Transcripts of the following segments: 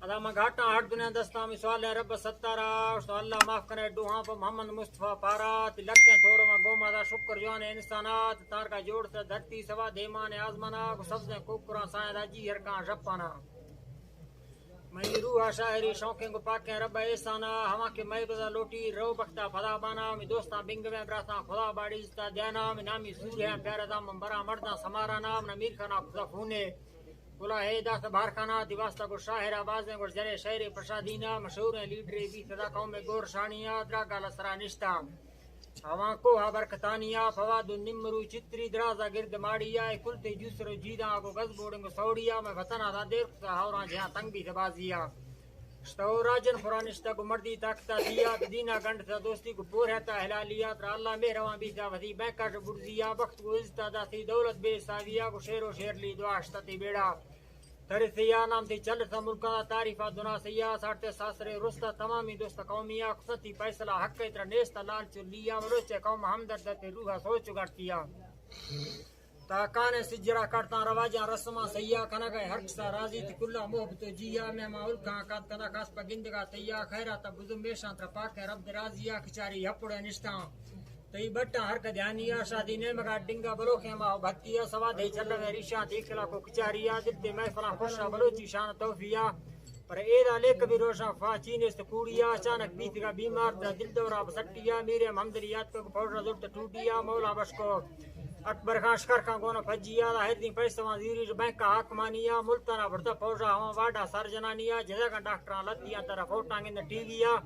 ادامہ گھاٹا ہٹ دنیا دستا میں سوال ہے رب ستارا تو اللہ معاف کرے ڈوہاں پر محمد مصطفیٰ پارا لکھیں تھوڑوں میں گوما دا شکر جوان انسانات تار کا جوڑ سے دھرتی سوا دیمان آزمانا سبزیں کوکراں سائیں راجی ہرکاں رپانا میں روح شاعری شوقیں کو پاکیں رب احسانا ہما کے میں بزا لوٹی رو بختہ فدا بانا میں دوستاں بنگ میں براساں خدا باڑی استا دیانا میں نامی سوری ہیں پیارا دام برا مرداں سمارا نام نہ میر کھانا خدا خونے بولا ہے داست بار کھانا دیواستا کو شاہر آبازیں کو جرے شہر پرشادینا مشہور ہیں لیڈری بھی صدا قوم میں گور شانیاں دراگا لسرا نشتا ہواں کو برکتانیا فواد النمرو چتری درازا گرد ماڑیا کلتے جوسر جیداں کو گز بوڑنگ سوڑیا میں وطنہ دا دیر کسا ہاوراں جہاں تنگ بھی دبازیا شتو راجن فرانشتا کو مردی طاقتا دیا دینا گنڈ تا دوستی کو پور ہتا حلالیا ترا اللہ میں رواں بھی دا وزی بینکا برزیا وقت کو عزتا دا سی دولت بے ساویا کو شیر و شیر لی دعاشتا تی بیڑا ترسیا نام تھی چل سا ملکا تعریفہ دنا سیا ساٹھتے ساسرے رستا تمامی دوست قومیا قصتی فیصلہ حق اترا نیستا لال چلیا مروچے قوم ہمدرد تے روحا سوچ گڑتیا تاکانے سجرا کرتا رواجاں رسماں سیا کھنا گئے ہر کسا راضی تی کلا محبت جیا میں ماحول کھاں کات کنا کاس پا گندگا تیا خیرہ تا بزم بیشان تر پاک رب درازیا کچاری ہپڑے نشتاں تی بٹا ہر کا دھیانیا شادی نے مگا ڈنگا بلو خیمہ بھتیا سوا دے چل رہے ریشاں دیکھلا کو کچاریا دلتے محفلاں خوشا بلوچی شان توفیا پر ایدہ لے کبھی روشاں فاچین است کوڑیا اچانک بیت کا بیمار دا دل دورا بسٹیا میرے محمدریات کو پوڑا زورت ٹوٹیا مولا بشکو اکبر خان شکر خان گونا پھجیا دا ہر دن پیسہ وزیری بینک کا حاکمانیا ملتانا بڑھتا پوڑا ہوا واڈا سرجنانیا جزا کا ڈاکٹران لتیاں طرف اوٹانگیں ٹی ویا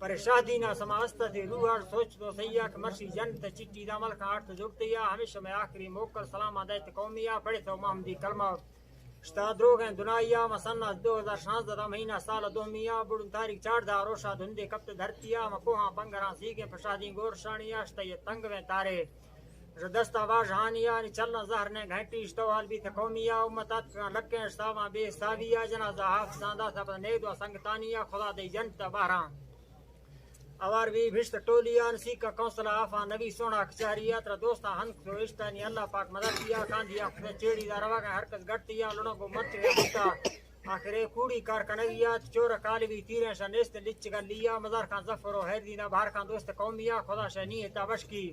پر شادینا سماستا تھی روحار سوچ تو سیاہ کہ مرشی جنت چٹی دا ملکہ آٹھ جوڑتیا ہمیشہ میں آخری موکل سلام آدھائیت قومیا پڑے تو محمدی کلمہ شتا دروگیں دنائیا مسنہ 2016 دا مہینہ سال دومیا بڑن تاریخ 4 دا روشا دھندے کبت دھرتیا مکوہاں بنگران سیگیں پرشادی گور شانیا شتا یہ تنگ میں تارے دستا واج ہانیا چلنا زہر نے گھنٹی اشتوال بھی تقومیا امتات کا لکیں اشتاواں بے ساویا جنازہ حافظان دا سب نیدو سنگتانیا خدا دے جنت باران اوار بھی بھشت ٹولیا نسی کا کونسلہ آفا نبی سونا کچاریا ترا دوستا ہنک تو اشتانی اللہ پاک مدد کیا کاندیا خدا چیڑی دا روا کا حرکت گھٹتیا لڑوں کو مت ہوتا آخرے کوڑی کارکنگیا چور کالوی تیریں شنیست لچ گا لیا مزار خان ظفر و حیر دینا بہار خان دوست قومیا خدا شنی ہے تابش کی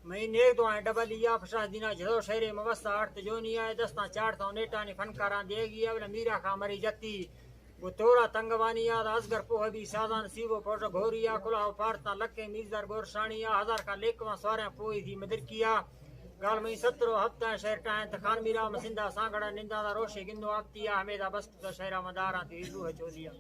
میں نیک دعائیں ڈبلیا فشاہ دینا جدو شہر موسط آٹھ جونیا دستان چاڑتا نیٹانی فنکاران دے گیا ولا میرا خان مری جتی وہ تورا تنگوانیا دا ازگر پوہ بھی سازان سیو پوشا گھوریا کلاو پارتا لکے میزدار گور شانیا ہزار کا لیکوان سواریں پوئی تھی مدر کیا گال میں 17 ہفتہ شہر ٹائیں تخان میرا مسندہ سانگڑا نندہ دا روشے گندو آپتیا ہمیدہ بست شہرہ مداران تھی روح چودیا